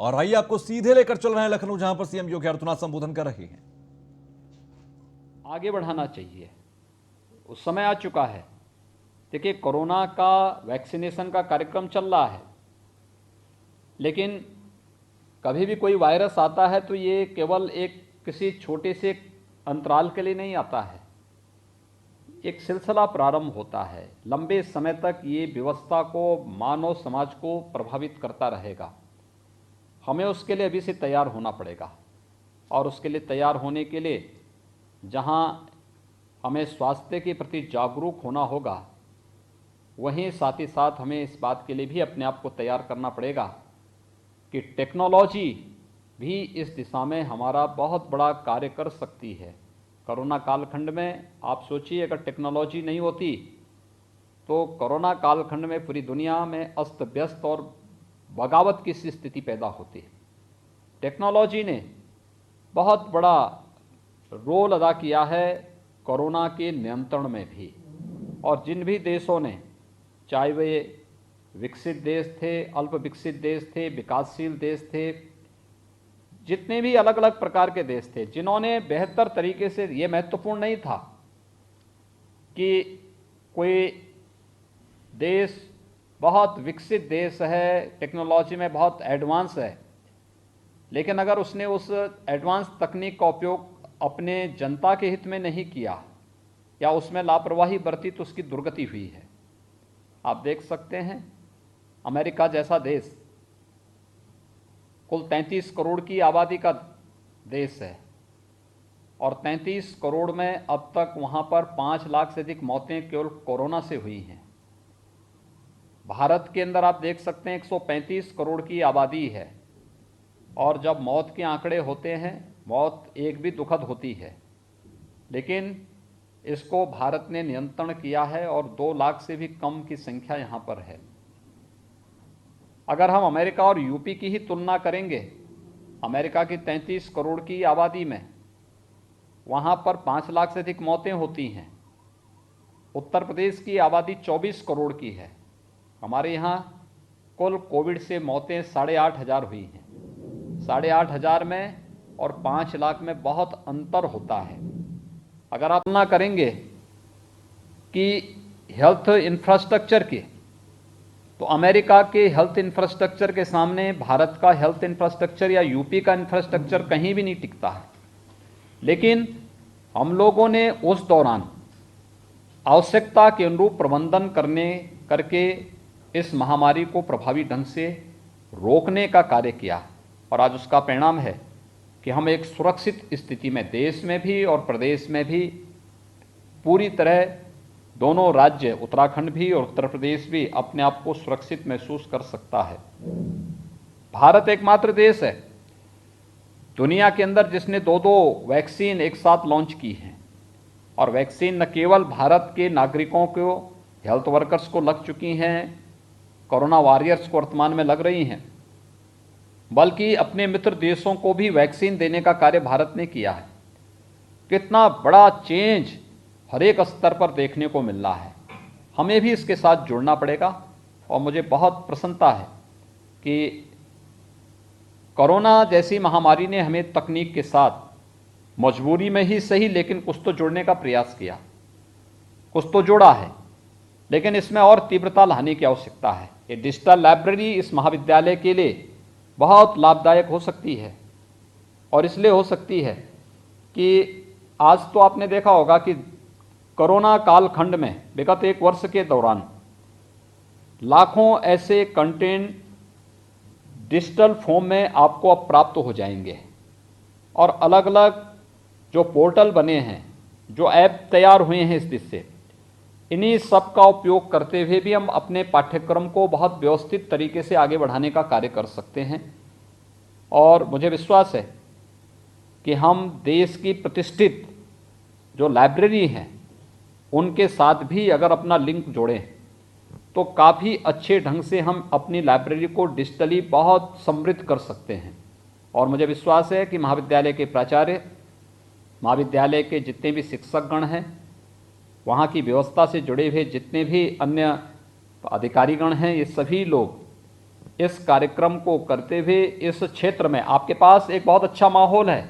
और आइए आपको सीधे लेकर चल रहे हैं लखनऊ, जहां पर सीएम योगी आदित्यनाथ संबोधन कर रहे हैं। आगे बढ़ाना चाहिए, उस समय आ चुका है। देखिए, कोरोना का वैक्सीनेशन का कार्यक्रम चल रहा है, लेकिन कभी भी कोई वायरस आता है तो ये केवल एक किसी छोटे से अंतराल के लिए नहीं आता है, एक सिलसिला प्रारंभ होता है। लंबे समय तक ये व्यवस्था को, मानव समाज को प्रभावित करता रहेगा। हमें उसके लिए अभी से तैयार होना पड़ेगा, और उसके लिए तैयार होने के लिए जहां हमें स्वास्थ्य के प्रति जागरूक होना होगा, वहीं साथ ही साथ हमें इस बात के लिए भी अपने आप को तैयार करना पड़ेगा कि टेक्नोलॉजी भी इस दिशा में हमारा बहुत बड़ा कार्य कर सकती है। कोरोना कालखंड में आप सोचिए, अगर टेक्नोलॉजी नहीं होती तो कोरोना कालखंड में पूरी दुनिया में अस्त व्यस्त और बगावत की सी स्थिति पैदा होती है। टेक्नोलॉजी ने बहुत बड़ा रोल अदा किया है कोरोना के नियंत्रण में भी, और जिन भी देशों ने, चाहे वे विकसित देश थे, अल्प विकसित देश थे, विकासशील देश थे, जितने भी अलग अलग प्रकार के देश थे, जिन्होंने बेहतर तरीके से, ये महत्वपूर्ण नहीं था कि कोई देश बहुत विकसित देश है, टेक्नोलॉजी में बहुत एडवांस है, लेकिन अगर उसने उस एडवांस तकनीक का उपयोग अपने जनता के हित में नहीं किया या उसमें लापरवाही बरती तो उसकी दुर्गति हुई है। आप देख सकते हैं, अमेरिका जैसा देश कुल 33 करोड़ की आबादी का देश है, और 33 करोड़ में अब तक वहाँ पर 5 लाख से अधिक मौतें केवल कोरोना से हुई हैं। भारत के अंदर आप देख सकते हैं 135 करोड़ की आबादी है, और जब मौत के आंकड़े होते हैं, मौत एक भी दुखद होती है, लेकिन इसको भारत ने नियंत्रण किया है और 2 लाख से भी कम की संख्या यहाँ पर है। अगर हम अमेरिका और यूपी की ही तुलना करेंगे, अमेरिका की 33 करोड़ की आबादी में वहाँ पर 5 लाख से अधिक मौतें होती हैं। उत्तर प्रदेश की आबादी 24 करोड़ की है, हमारे यहाँ कुल कोविड से मौतें 8,500 हुई हैं। 8,500 में और 5 लाख में बहुत अंतर होता है। अगर आप तुलना करेंगे कि हेल्थ इंफ्रास्ट्रक्चर के, तो अमेरिका के हेल्थ इंफ्रास्ट्रक्चर के सामने भारत का हेल्थ इंफ्रास्ट्रक्चर या यूपी का इंफ्रास्ट्रक्चर कहीं भी नहीं टिकता है। लेकिन हम लोगों ने उस दौरान आवश्यकता के अनुरूप प्रबंधन करके इस महामारी को प्रभावी ढंग से रोकने का कार्य किया, और आज उसका परिणाम है कि हम एक सुरक्षित स्थिति में, देश में भी और प्रदेश में भी पूरी तरह, दोनों राज्य, उत्तराखंड भी और उत्तर प्रदेश भी अपने आप को सुरक्षित महसूस कर सकता है। भारत एकमात्र देश है दुनिया के अंदर जिसने 2-2 वैक्सीन एक साथ लॉन्च की हैं, और वैक्सीन न केवल भारत के नागरिकों को, हेल्थ वर्कर्स को लग चुकी हैं, कोरोना वॉरियर्स को वर्तमान में लग रही हैं, बल्कि अपने मित्र देशों को भी वैक्सीन देने का कार्य भारत ने किया है। कितना बड़ा चेंज हर एक स्तर पर देखने को मिल रहा है। हमें भी इसके साथ जुड़ना पड़ेगा, और मुझे बहुत प्रसन्नता है कि कोरोना जैसी महामारी ने हमें तकनीक के साथ, मजबूरी में ही सही, लेकिन कुछ तो जोड़ने का प्रयास किया, कुछ तो जोड़ा है, लेकिन इसमें और तीव्रता लाने की आवश्यकता है। ये डिजिटल लाइब्रेरी इस महाविद्यालय के लिए बहुत लाभदायक हो सकती है, और इसलिए हो सकती है कि आज तो आपने देखा होगा कि कोरोना कालखंड में विगत 1 वर्ष के दौरान लाखों ऐसे कंटेंट डिजिटल फॉर्म में आपको अब प्राप्त हो जाएंगे, और अलग अलग जो पोर्टल बने हैं, जो ऐप तैयार हुए हैं इस दिशा से, इन्हीं सब का उपयोग करते हुए भी हम अपने पाठ्यक्रम को बहुत व्यवस्थित तरीके से आगे बढ़ाने का कार्य कर सकते हैं। और मुझे विश्वास है कि हम देश की प्रतिष्ठित जो लाइब्रेरी हैं उनके साथ भी अगर अपना लिंक जोड़ें तो काफ़ी अच्छे ढंग से हम अपनी लाइब्रेरी को डिजिटली बहुत समृद्ध कर सकते हैं। और मुझे विश्वास है कि महाविद्यालय के प्राचार्य, महाविद्यालय के जितने भी शिक्षकगण हैं, वहाँ की व्यवस्था से जुड़े हुए जितने भी अन्य अधिकारीगण हैं, ये सभी लोग इस कार्यक्रम को करते हुए इस क्षेत्र में आपके पास एक बहुत अच्छा माहौल है,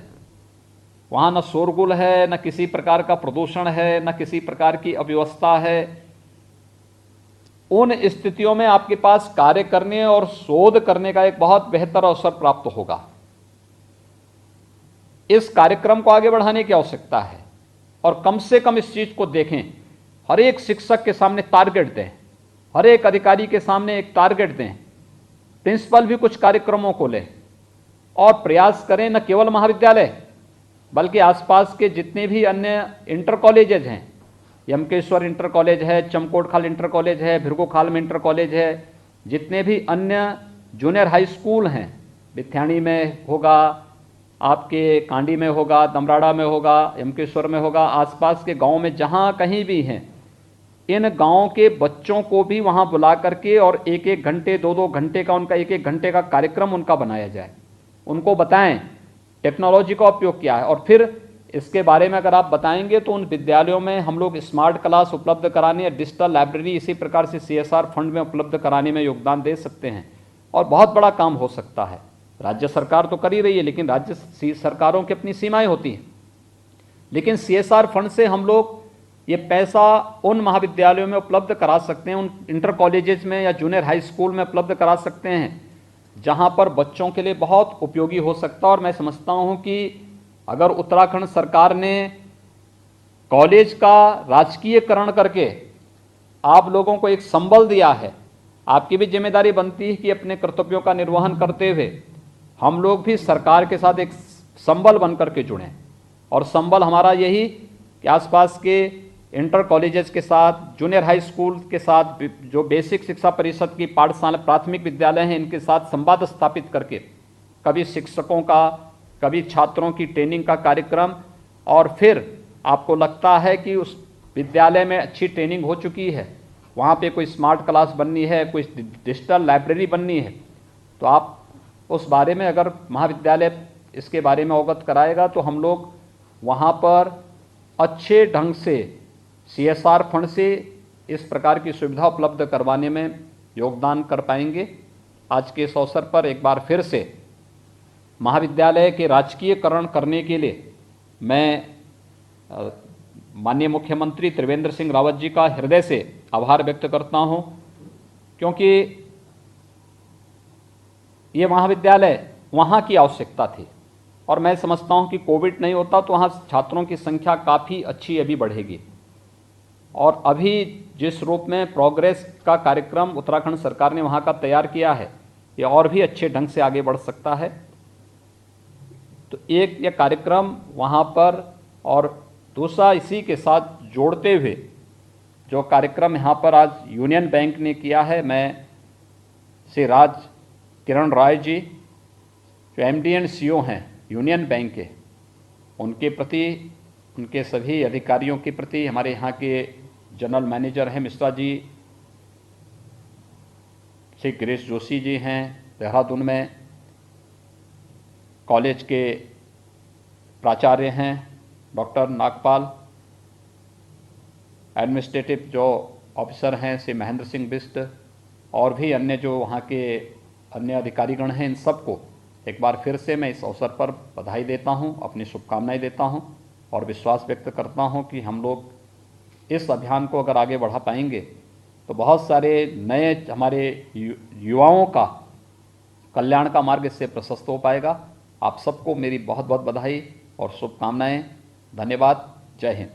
वहाँ न शोरगुल है, न किसी प्रकार का प्रदूषण है, न किसी प्रकार की अव्यवस्था है। उन स्थितियों में आपके पास कार्य करने और शोध करने का एक बहुत बेहतर अवसर प्राप्त होगा। इस कार्यक्रम को आगे बढ़ाने की आवश्यकता है और कम से कम इस चीज को देखें। हर एक शिक्षक के सामने टारगेट दें, हर एक अधिकारी के सामने एक टारगेट दें, प्रिंसिपल भी कुछ कार्यक्रमों को लें और प्रयास करें न केवल महाविद्यालय बल्कि आसपास के जितने भी अन्य इंटर कॉलेजेज हैं, यमकेश्वर इंटर कॉलेज है, चमकोटखाल इंटर कॉलेज है, भिरगोखाल में इंटर कॉलेज है, जितने भी अन्य जूनियर हाई स्कूल हैं, बिथ्याणी में होगा, आपके कांडी में होगा, दमराड़ा में होगा, यमकेश्वर में होगा, आसपास के गांव में जहां कहीं भी हैं, इन गांवों के बच्चों को भी वहां बुला करके और एक एक घंटे 2-2 घंटे का उनका एक घंटे का कार्यक्रम उनका बनाया जाए। उनको बताएं टेक्नोलॉजी का उपयोग क्या है और फिर इसके बारे में अगर आप बताएंगे तो उन विद्यालयों में हम लोग स्मार्ट क्लास उपलब्ध कराने या डिजिटल लाइब्रेरी इसी प्रकार से CSR फंड में उपलब्ध कराने में योगदान दे सकते हैं और बहुत बड़ा काम हो सकता है। राज्य सरकार तो कर ही रही है, लेकिन राज्य सरकारों की अपनी सीमाएं होती हैं, लेकिन CSR फंड से हम लोग ये पैसा उन महाविद्यालयों में उपलब्ध करा सकते हैं, उन इंटर कॉलेजेस में या जूनियर हाई स्कूल में उपलब्ध करा सकते हैं जहां पर बच्चों के लिए बहुत उपयोगी हो सकता है। और मैं समझता हूं कि अगर उत्तराखंड सरकार ने कॉलेज का राजकीयकरण करके आप लोगों को एक संबल दिया है, आपकी भी जिम्मेदारी बनती है कि अपने कर्तव्यों का निर्वहन करते हुए हम लोग भी सरकार के साथ एक संबल बनकर के जुड़ें। और संबल हमारा यही कि आसपास के इंटर कॉलेजेस के साथ, जूनियर हाई स्कूल के साथ, जो बेसिक शिक्षा परिषद की पाठशाला प्राथमिक विद्यालय हैं, इनके साथ संवाद स्थापित करके कभी शिक्षकों का, कभी छात्रों की ट्रेनिंग का कार्यक्रम, और फिर आपको लगता है कि उस विद्यालय में अच्छी ट्रेनिंग हो चुकी है, वहाँ पे कोई स्मार्ट क्लास बननी है, कोई डिजिटल लाइब्रेरी बननी है, तो आप उस बारे में अगर महाविद्यालय इसके बारे में अवगत कराएगा तो हम लोग वहाँ पर अच्छे ढंग से CSR फंड से इस प्रकार की सुविधा उपलब्ध करवाने में योगदान कर पाएंगे। आज के इस अवसर पर एक बार फिर से महाविद्यालय के राजकीयकरण करने के लिए मैं माननीय मुख्यमंत्री त्रिवेंद्र सिंह रावत जी का हृदय से आभार व्यक्त करता हूं, क्योंकि ये महाविद्यालय वहाँ की आवश्यकता थी और मैं समझता हूँ कि कोविड नहीं होता तो वहाँ छात्रों की संख्या काफ़ी अच्छी अभी बढ़ेगी। और अभी जिस रूप में प्रोग्रेस का कार्यक्रम उत्तराखंड सरकार ने वहाँ का तैयार किया है, ये और भी अच्छे ढंग से आगे बढ़ सकता है। तो एक ये कार्यक्रम वहाँ पर, और दूसरा इसी के साथ जोड़ते हुए जो कार्यक्रम यहाँ पर आज यूनियन बैंक ने किया है, मैं श्री राज किरण राय जी जो MD एंड CEO हैं यूनियन बैंक के, उनके प्रति, उनके सभी अधिकारियों के प्रति, हमारे यहाँ के जनरल मैनेजर हैं मिश्रा जी, श्री गिरीश जोशी जी हैं देहरादून में, कॉलेज के प्राचार्य हैं डॉक्टर नागपाल, एडमिनिस्ट्रेटिव जो ऑफिसर हैं श्री महेंद्र सिंह बिष्ट, और भी अन्य जो वहाँ के अन्य अधिकारीगण हैं, इन सबको एक बार फिर से मैं इस अवसर पर बधाई देता हूं, अपनी शुभकामनाएं देता हूं और विश्वास व्यक्त करता हूं कि हम लोग इस अभियान को अगर आगे बढ़ा पाएंगे तो बहुत सारे नए हमारे युवाओं का कल्याण का मार्ग इससे प्रशस्त हो पाएगा। आप सबको मेरी बहुत बहुत बधाई और शुभकामनाएं। धन्यवाद। जय हिंद।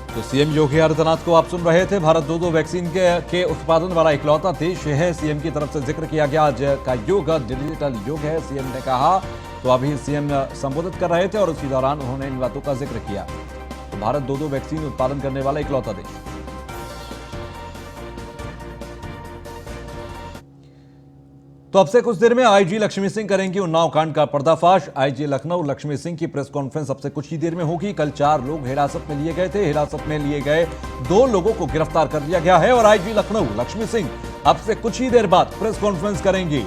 तो CM योगी आदित्यनाथ को आप सुन रहे थे। भारत 2 वैक्सीन के उत्पादन वाला इकलौता देश है, CM की तरफ से जिक्र किया गया। आज का युग डिजिटल युग है, CM ने कहा। तो अभी CM संबोधित कर रहे थे और उसी दौरान उन्होंने इन बातों का जिक्र किया। तो भारत 2 वैक्सीन उत्पादन करने वाला इकलौता देश। तो अब से कुछ देर में IG लक्ष्मी सिंह करेंगी उन्नाव कांड का पर्दाफाश। IG लखनऊ लक्ष्मी सिंह की प्रेस कॉन्फ्रेंस अब से कुछ ही देर में होगी। कल 4 लोग हिरासत में लिए गए थे। हिरासत में लिए गए 2 लोगों को गिरफ्तार कर लिया गया है और IG लखनऊ लक्ष्मी सिंह अब से कुछ ही देर बाद प्रेस कॉन्फ्रेंस करेंगी।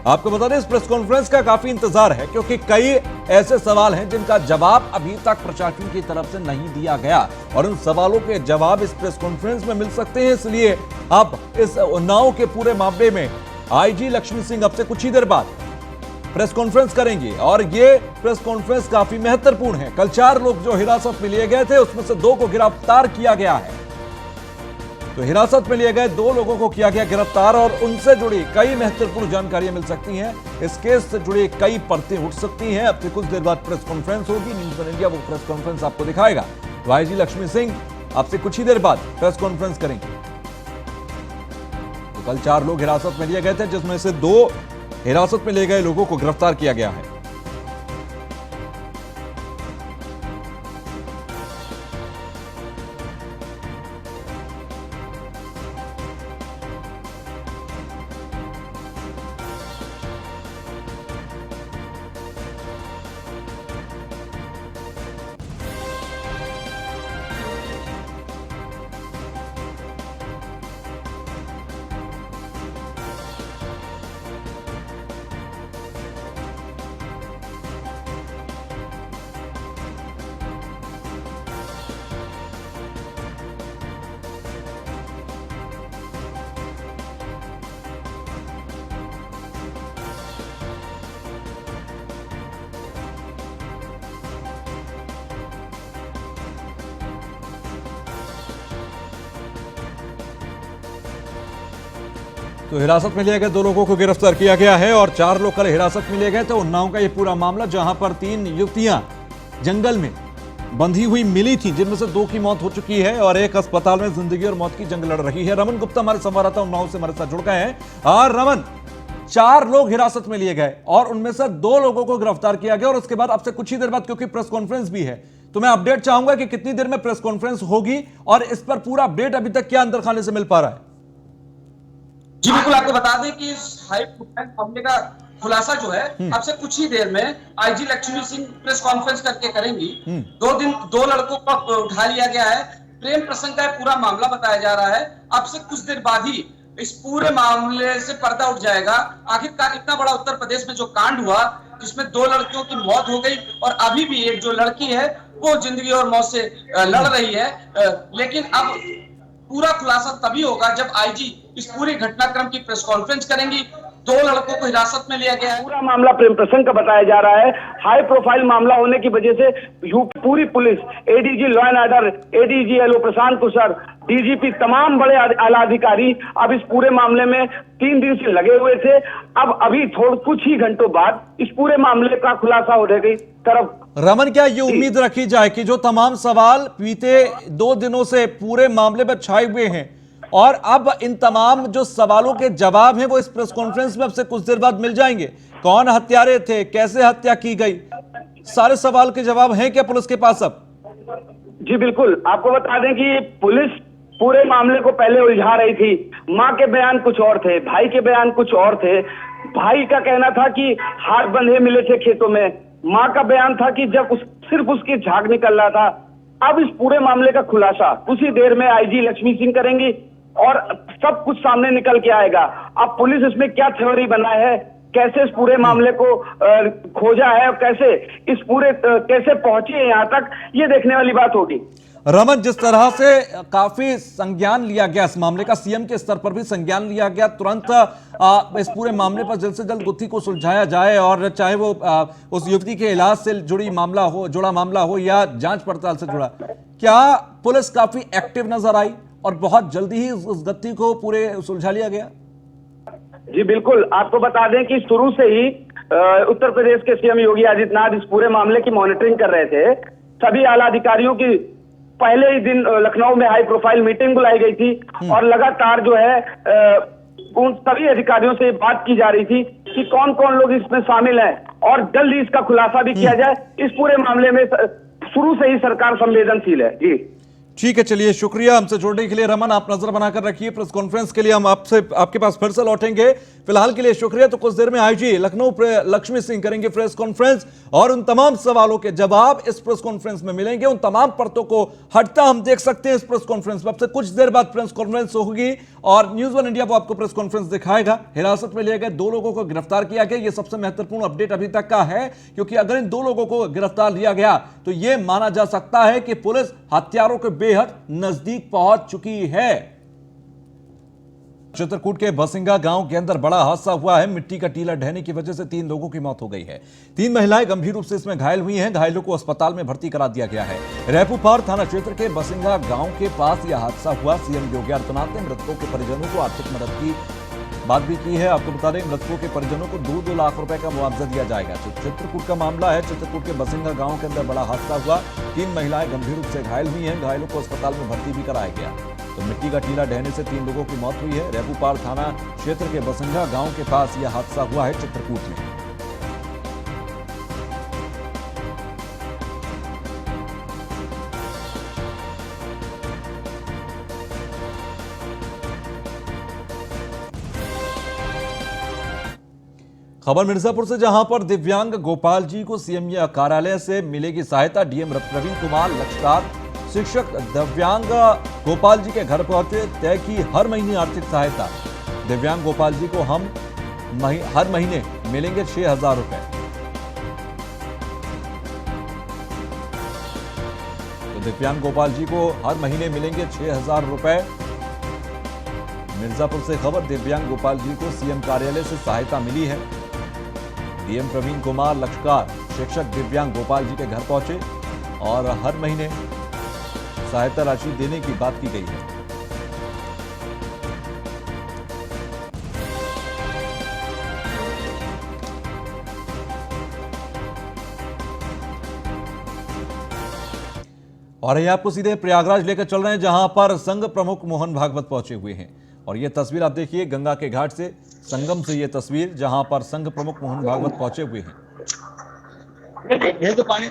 आपको बता दें इस प्रेस कॉन्फ्रेंस का काफी इंतजार है, क्योंकि कई ऐसे सवाल हैं जिनका जवाब अभी तक प्रशासन की तरफ से नहीं दिया गया और उन सवालों के जवाब इस प्रेस कॉन्फ्रेंस में मिल सकते हैं। इसलिए अब इस उन्नाव के पूरे मामले में आईजी लक्ष्मी सिंह अब से कुछ ही देर बाद प्रेस कॉन्फ्रेंस करेंगे और ये प्रेस कॉन्फ्रेंस काफी महत्वपूर्ण है। कल 4 लोग जो हिरासत में लिए गए थे उसमें से 2 को गिरफ्तार किया गया है। तो हिरासत में लिए गए 2 लोगों को किया गया गिरफ्तार और उनसे जुड़ी कई महत्वपूर्ण जानकारियां मिल सकती हैं। इस केस से जुड़ी कई परतें उठ सकती हैं। अब से कुछ देर बाद प्रेस कॉन्फ्रेंस होगी, न्यूज़ वन इंडिया वो प्रेस कॉन्फ्रेंस आपको दिखाएगा। तो आईजी लक्ष्मी सिंह अब से कुछ ही देर बाद प्रेस कॉन्फ्रेंस करेंगे। तो कल 4 लोग हिरासत में लिए गए थे, जिसमें से 2 हिरासत में लिए गए लोगों को गिरफ्तार किया गया है। तो हिरासत में लिए गए 2 लोगों को गिरफ्तार किया गया है और 4 लोग कल हिरासत में लिए गए थे। उन्नाव का ये पूरा मामला, जहां पर 3 युवतियां जंगल में बंधी हुई मिली थी, जिनमें से 2 की मौत हो चुकी है और एक अस्पताल में जिंदगी और मौत की जंग लड़ रही है। रमन गुप्ता हमारे संवाददाता उन्नाव से हमारे साथ जुड़ गए हैं। और रमन, 4 लोग हिरासत में लिए गए और उनमें से 2 लोगों को गिरफ्तार किया गया और उसके बाद अब से कुछ ही देर बाद, क्योंकि प्रेस कॉन्फ्रेंस भी है, तो मैं अपडेट चाहूंगा कि कितनी देर में प्रेस कॉन्फ्रेंस होगी और इस पर पूरा अपडेट अभी तक क्या अंदर खाने से मिल पा रहा है। जी बिल्कुल, आपको बता दें कि इस हाई प्रोफाइल मामले का खुलासा जो है अब से कुछ ही देर में IG Lakshmi Singh press conference करके करेंगी। 2 लड़कों को उठा लिया गया है। प्रेम प्रसंग का पूरा मामला बताया जा रहा है। अब से कुछ देर बाद ही इस पूरे मामले से पर्दा उठ जाएगा। आखिरकार इतना बड़ा उत्तर प्रदेश में जो कांड हुआ, जिसमें 2 लड़कियों की मौत हो गई और अभी भी एक जो लड़की है वो जिंदगी और मौत से लड़ रही है, लेकिन अब पूरा खुलासा तभी होगा जब आईजी इस पूरी घटनाक्रम की प्रेस कॉन्फ्रेंस करेंगी। 2 लड़कों को हिरासत में लिया गया है। पूरा मामला प्रेम प्रसंग का बताया जा रहा है। हाई प्रोफाइल मामला होने की वजह से यूपी पूरी पुलिस, ADG law and order, ADG L O Prashant कुशर, डीजीपी, तमाम बड़े आला अधिकारी अब इस पूरे मामले में 3 दिन से लगे हुए थे। अब अभी कुछ ही घंटों बाद इस पूरे मामले का खुलासा हो जाएगी तरफ। रमन, क्या ये उम्मीद रखी जाए कि जो तमाम सवाल बीते 2 दिनों से पूरे मामले पर छाए हुए हैं और अब इन तमाम जो सवालों के जवाब हैं वो इस प्रेस कॉन्फ्रेंस में अब से कुछ देर बाद मिल जाएंगे? कौन हत्यारे थे, कैसे हत्या की गई, सारे सवाल के जवाब हैं क्या पुलिस के पास अब? जी बिल्कुल, आपको बता दें कि पुलिस पूरे मामले को पहले उलझा रही थी। मां के बयान कुछ और थे, भाई के बयान कुछ और थे। भाई का कहना था कि हाथ बंधे मिले थे खेतों में। मां का बयान था कि जब सिर्फ उसकी झाग निकल रहा था। अब इस पूरे मामले का खुलासा कुछ ही देर में आईजी लक्ष्मी सिंह करेंगी और सब कुछ सामने निकल के आएगा। अब पुलिस इसमें क्या थ्योरी बनाए है, कैसे इस पूरे मामले को खोजा है और कैसे पहुंची है यहाँ तक, ये देखने वाली बात होगी। रमन, जिस तरह से काफी संज्ञान लिया गया इस मामले का, सीएम के स्तर पर भी संज्ञान लिया गया, तुरंत इस पूरे मामले पर जल्द से जल्द गुत्थी को सुलझाया जाए और चाहे वो उस युवती के इलाज से जुड़ा मामला हो या जांच पड़ताल से जुड़ा, क्या पुलिस काफी एक्टिव नजर आई और बहुत जल्दी ही उस गत्ती को पूरे सुलझा लिया गया? जी बिल्कुल, आपको बता दें कि शुरू से ही उत्तर प्रदेश के सीएम योगी आदित्यनाथ इस पूरे मामले की मॉनिटरिंग कर रहे थे। सभी आला अधिकारियों की पहले ही दिन लखनऊ में हाई प्रोफाइल मीटिंग बुलाई गई थी और लगातार जो है उन सभी अधिकारियों से बात की जा रही थी कि कौन कौन लोग इसमें शामिल हैं और जल्दी इसका खुलासा भी किया जाए। इस पूरे मामले में शुरू से ही सरकार संवेदनशील है। जी ठीक है, चलिए शुक्रिया हमसे जुड़ने के लिए रमन। आप नजर बनाकर रखिए, प्रेस कॉन्फ्रेंस के लिए हम आपके पास फिर से लौटेंगे। फिलहाल के लिए शुक्रिया। तो कुछ देर में आईजी लखनऊ लक्ष्मी सिंह करेंगे प्रेस कॉन्फ्रेंस और उन तमाम सवालों के जवाब इस प्रेस कॉन्फ्रेंस में मिलेंगे। उन तमाम परतों को हटता हम देख सकते हैं इस प्रेस कॉन्फ्रेंस में। अब से कुछ देर बाद प्रेस कॉन्फ्रेंस होगी और न्यूज वन इंडिया वो आपको प्रेस कॉन्फ्रेंस दिखाएगा। हिरासत में लिए गए 2 लोगों को गिरफ्तार किया गया, यह सबसे महत्वपूर्ण अपडेट अभी तक का है, क्योंकि अगर इन 2 लोगों को गिरफ्तार लिया गया तो यह माना जा सकता है कि पुलिस हथियारों के बेहद नजदीक पहुंच चुकी है। चित्रकूट के बसिंगा गांव के अंदर बड़ा हादसा हुआ है। मिट्टी का टीला ढहने की वजह से 3 लोगों की मौत हो गई है। 3 महिलाएं गंभीर रूप से इसमें घायल हुई हैं। घायलों को अस्पताल में भर्ती करा दिया गया है। रेपूपार थाना क्षेत्र के बसिंगा गांव के पास यह हादसा हुआ। सीएम योगी आदित्यनाथ ने मृतकों के परिजनों को आर्थिक मदद की बात भी की है। आपको बता दें, मृतकों के परिजनों को 2-2 लाख रुपए का मुआवजा दिया जाएगा। चित्रकूट का मामला है। चित्रकूट के बसिंगा गांव के अंदर बड़ा हादसा हुआ। 3 महिलाएं गंभीर रूप से घायल हुई हैं। घायलों को अस्पताल में भर्ती भी कराया गया। तो मिट्टी का टीला ढहने से 3 लोगों की मौत हुई है। रेपूपार थाना क्षेत्र के बसिंगा गांव के पास यह हादसा हुआ है चित्रकूट में। खबर मिर्जापुर से, जहां पर दिव्यांग गोपाल जी को सीएम कार्यालय से मिलेगी सहायता। डीएम प्रवीण कुमार लक्षकार शिक्षक दिव्यांग गोपाल जी के घर पहुंचे, तय की हर महीने आर्थिक सहायता। दिव्यांग गोपाल जी को हम हर महीने मिलेंगे 6,000 रुपए। तो दिव्यांग गोपाल जी को हर महीने मिलेंगे 6,000 रुपए। मिर्जापुर से खबर, दिव्यांग गोपाल जी को सीएम कार्यालय से सहायता मिली है। डीएम प्रवीण कुमार लक्षकार शिक्षक दिव्यांग गोपाल जी के घर पहुंचे और हर महीने सहायता राशि देने की बात की गई है। और ये आपको सीधे प्रयागराज लेकर चल रहे हैं, जहां पर संघ प्रमुख मोहन भागवत पहुंचे हुए हैं। और ये तस्वीर आप देखिए गंगा के घाट से, संगम से ये तस्वीर, जहां पर संघ प्रमुख मोहन भागवत पहुंचे हुए हैं। ये तो पानी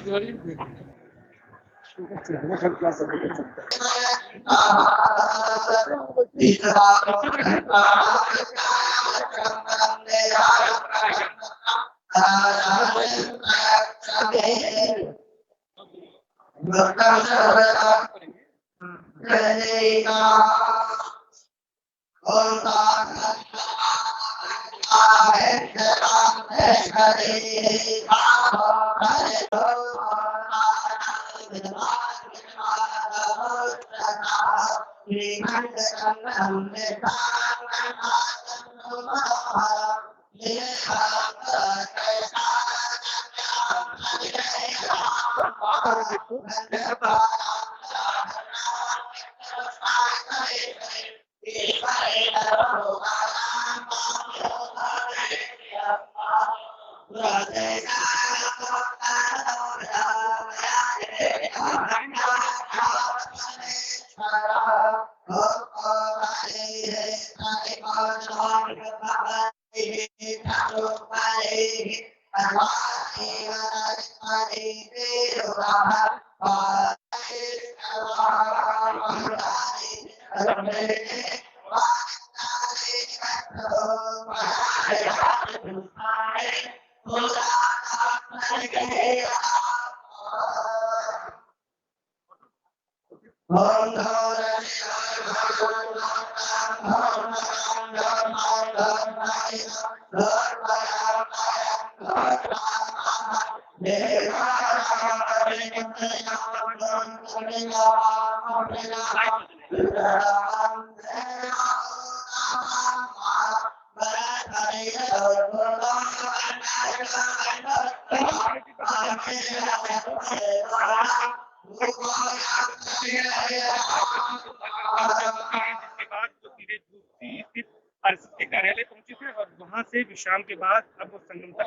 कार्यालय पहुंचे थे और वहां से विश्राम के बाद अब वो संगम तक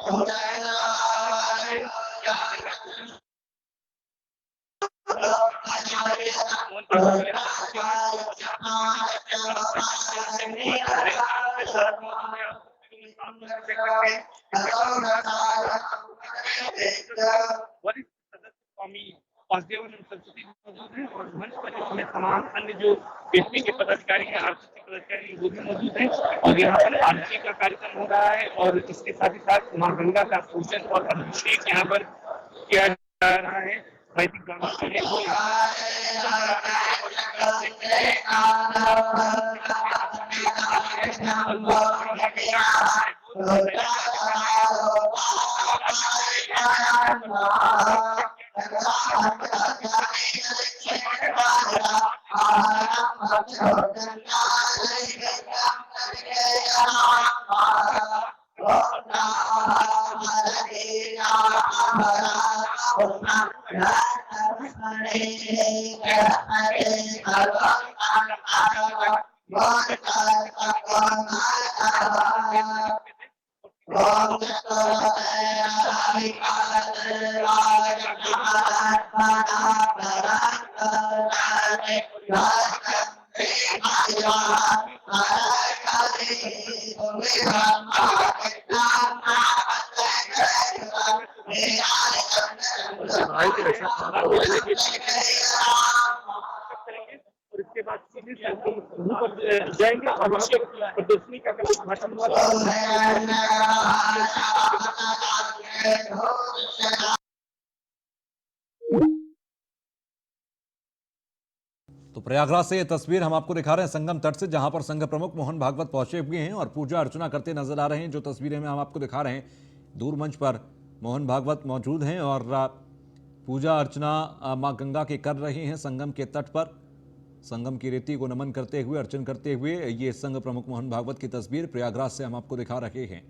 सरस्वती मौजूद है और मंच पर इसमें तमाम अन्य जो बीएसपी के पदाधिकारी हैं, आरसीसी पदाधिकारी अधिकारी वो भी मौजूद हैं और यहाँ पर आरती का कार्यक्रम हो रहा है और इसके साथ ही साथ मां गंगा का पूजन और अभिषेक यहाँ पर किया जा रहा है। वैदिक ब्राह्मण जो है वो और इसके बाद सीधे पर जाएंगे और वहाँ पे प्रदर्शनी का भाषण तो प्रयागराज से ये तस्वीर हम आपको दिखा रहे हैं संगम तट से, जहां पर संघ प्रमुख मोहन भागवत पहुंचे हुए हैं और पूजा अर्चना करते नजर आ रहे हैं। जो तस्वीरें हम आपको दिखा रहे हैं, दूर मंच पर मोहन भागवत मौजूद हैं और पूजा अर्चना मां गंगा की कर रही हैं संगम के तट पर। संगम की रेती को नमन करते हुए, अर्चन करते हुए ये संघ प्रमुख मोहन भागवत की तस्वीर प्रयागराज से हम आपको दिखा रहे हैं।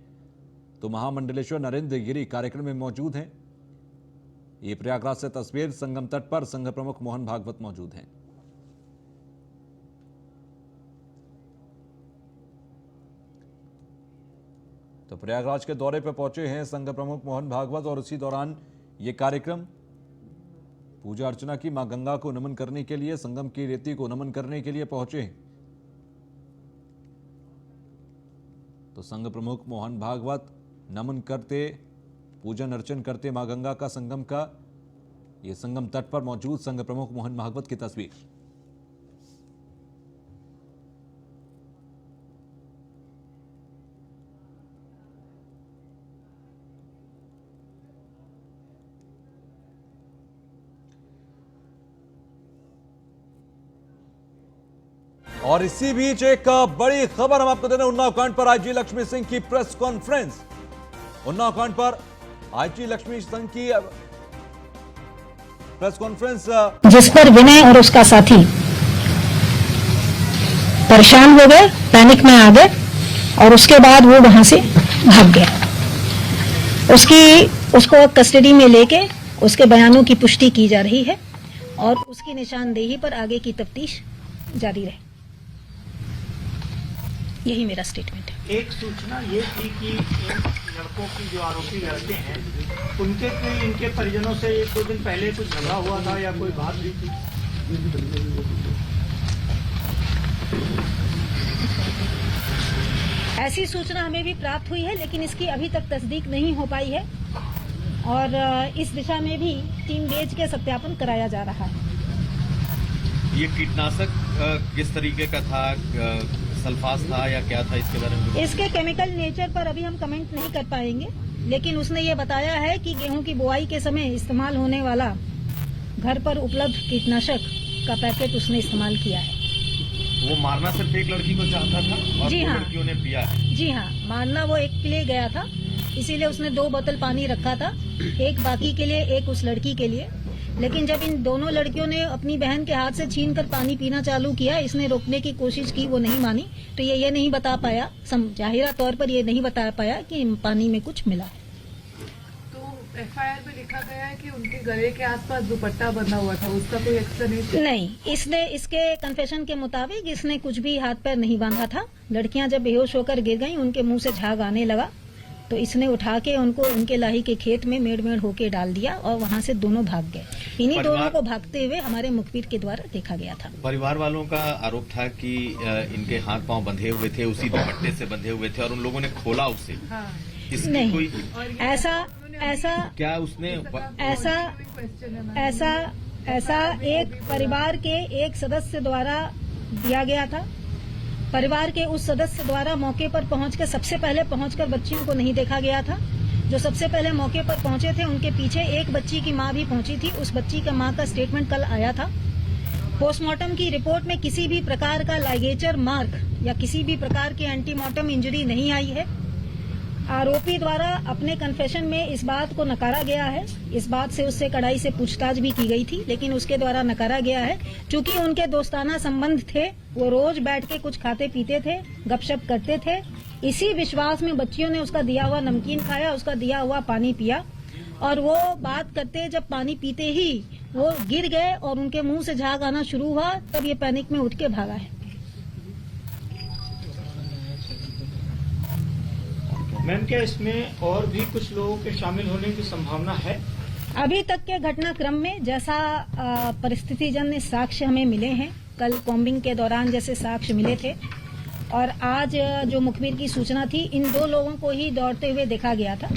तो महामंडलेश्वर नरेंद्र गिरी कार्यक्रम में मौजूद हैं। ये प्रयागराज से तस्वीर, संगम तट पर संघ प्रमुख मोहन भागवत मौजूद हैं। तो प्रयागराज के दौरे पर पहुंचे हैं संघ प्रमुख मोहन भागवत और उसी दौरान ये कार्यक्रम पूजा अर्चना की मां गंगा को नमन करने के लिए, संगम की रेती को नमन करने के लिए पहुंचे। तो संघ प्रमुख मोहन भागवत नमन करते, पूजन अर्चन करते मां गंगा का, संगम का। ये संगम तट पर मौजूद संघ प्रमुख मोहन भागवत की तस्वीर। और इसी बीच एक बड़ी खबर हम आपको दे रहे हैं। उन्नाव कांड पर आईजी लक्ष्मी सिंह की प्रेस कॉन्फ्रेंस। उन्नाव कांड पर आईजी लक्ष्मी सिंह की प्रेस कॉन्फ्रेंस, जिस पर विनय और उसका साथी परेशान हो गए, पैनिक में आ गए और उसके बाद वो वहां से भाग गया। उसको कस्टडी में लेके उसके बयानों की पुष्टि की जा रही है और उसकी निशानदेही पर आगे की तफ्तीश जारी रहे। यही मेरा स्टेटमेंट है। एक सूचना ये थी कि इन लड़कों की जो आरोपी लड़के हैं उनके इनके परिजनों से 1-2 दिन पहले कुछ झगड़ा हुआ था या कोई बात हुई थी? ऐसी सूचना हमें भी प्राप्त हुई है, लेकिन इसकी अभी तक तस्दीक नहीं हो पाई है और इस दिशा में भी टीम भेज के सत्यापन कराया जा रहा है। ये कीटनाशक किस तरीके का था, सल्फास था या क्या था, इसके बारे में? इसके केमिकल नेचर पर अभी हम कमेंट नहीं कर पाएंगे, लेकिन उसने ये बताया है कि गेहूं की बुआई के समय इस्तेमाल होने वाला घर पर उपलब्ध कीटनाशक का पैकेट उसने इस्तेमाल किया है। वो मारना सिर्फ एक लड़की को चाहता था और जी हाँ, लड़कियों ने पिया है। जी हाँ, मारना वो एक के लिए गया था, इसीलिए उसने 2 बोतल पानी रखा था, एक बाकी के लिए, एक उस लड़की के लिए। लेकिन जब इन दोनों लड़कियों ने अपनी बहन के हाथ से छीनकर पानी पीना चालू किया, इसने रोकने की कोशिश की, वो नहीं मानी, तो ये नहीं बता पाया, जाहिरा तौर पर ये नहीं बता पाया कि पानी में कुछ मिला है। तो एफआईआर में लिखा गया है कि उनके गले के आसपास दुपट्टा बंधा हुआ था, उसका कोई एक्सप्लेनेशन नहीं। इसके कन्फेशन के मुताबिक इसने कुछ भी हाथ पैर नहीं बांधा था। लड़कियां जब बेहोश होकर गिर गईं, उनके मुंह से झाग आने लगा, तो इसने उठा के उनको उनके लाही के खेत में मेड़ होके डाल दिया और वहां से दोनों भाग गए। इन्हीं दोनों को भागते हुए हमारे मुखबिर के द्वारा देखा गया था। परिवार वालों का आरोप था कि इनके हाथ पांव बंधे हुए थे, उसी दुपट्टे से बंधे हुए थे और उन लोगों ने खोला उसे। हाँ। नहीं, कोई ऐसा क्या उसने ऐसा एक परिवार के एक सदस्य द्वारा दिया गया था परिवार के उस सदस्य द्वारा मौके पर पहुंचकर सबसे पहले पहुंचकर बच्चियों को नहीं देखा गया था। जो सबसे पहले मौके पर पहुंचे थे उनके पीछे एक बच्ची की मां भी पहुंची थी। उस बच्ची का मां का स्टेटमेंट कल आया था। पोस्टमार्टम की रिपोर्ट में किसी भी प्रकार का लाइगेचर मार्क या किसी भी प्रकार की एंटीमार्टम इंजरी नहीं आई है। आरोपी द्वारा अपने कन्फेशन में इस बात को नकारा गया है। इस बात से उससे कड़ाई से पूछताछ भी की गई थी, लेकिन उसके द्वारा नकारा गया है। चूंकि उनके दोस्ताना संबंध थे, वो रोज बैठ के कुछ खाते पीते थे, गपशप करते थे। इसी विश्वास में बच्चियों ने उसका दिया हुआ नमकीन खाया, उसका दिया हुआ पानी पिया, और वो बात करते जब पानी पीते ही वो गिर गए और उनके मुंह से झाग आना शुरू हुआ, तब ये पैनिक में उठ के भागा है। मैम, क्या इसमें और भी कुछ लोगों के शामिल होने की संभावना है? अभी तक के घटनाक्रम में जैसा परिस्थितिजन्य साक्ष्य हमें मिले हैं, कल कॉम्बिंग के दौरान जैसे साक्ष्य मिले थे और आज जो मुखबिर की सूचना थी, इन 2 लोगों को ही दौड़ते हुए देखा गया था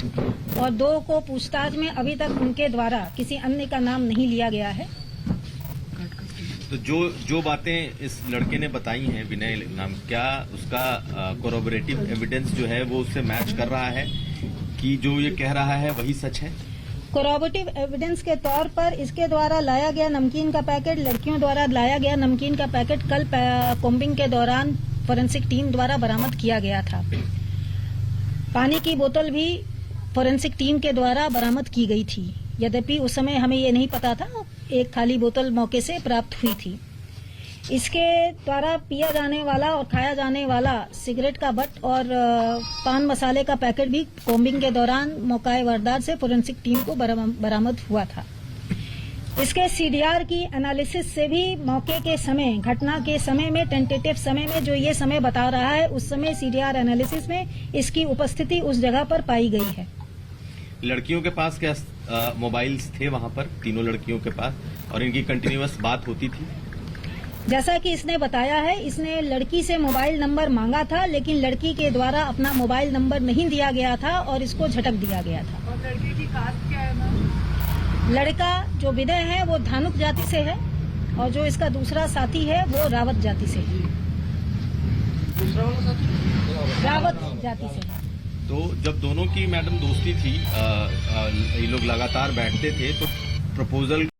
और 2 को पूछताछ में अभी तक उनके द्वारा किसी अन्य का नाम नहीं लिया गया है। तो जो बातें इस लड़के ने बताई हैं, विनय नाम, क्या उसका कोरोबोरेटिव एविडेंस जो है वो उससे मैच कर रहा है कि जो ये कह रहा है वही सच है? कोरोबोरेटिव एविडेंस के तौर पर इसके द्वारा लाया गया नमकीन का पैकेट, लड़कियों द्वारा लाया गया नमकीन का पैकेट कल कॉम्बिंग के दौरान फोरेंसिक टीम द्वारा बरामद किया गया था। पानी की बोतल भी फोरेंसिक टीम के द्वारा बरामद की गई थी। यद्यपि उस समय हमें ये नहीं पता था, एक खाली बोतल मौके से प्राप्त हुई थी। इसके द्वारा पिया जाने वाला और खाया जाने वाला सिगरेट का बट और पान मसाले का पैकेट भी कॉम्बिंग के दौरान मौकाए वारदात से फोरेंसिक टीम को बरामद हुआ था। इसके सीडीआर की एनालिसिस से भी मौके के समय, घटना के समय में, टेंटेटिव समय में जो ये समय बता रहा है, उस समय सीडीआर एनालिसिस में इसकी उपस्थिति उस जगह पर पाई गई है। लड़कियों के पास क्या मोबाइल्स थे वहां पर, तीनों लड़कियों के पास, और इनकी कंटिन्यूअस बात होती थी? जैसा कि इसने बताया है, इसने लड़की से मोबाइल नंबर मांगा था, लेकिन लड़की के द्वारा अपना मोबाइल नंबर नहीं दिया गया था और इसको झटक दिया गया था। और लड़की की कास्ट क्या है मैम? लड़का जो विनय है वो धानुक जाति से है और जो इसका दूसरा साथी है वो रावत जाति से है। दूसरा वाला साथी रावत जाति से है। तो जब दोनों की मैडम दोस्ती थी, ये लोग लगातार बैठते थे, तो प्रपोजल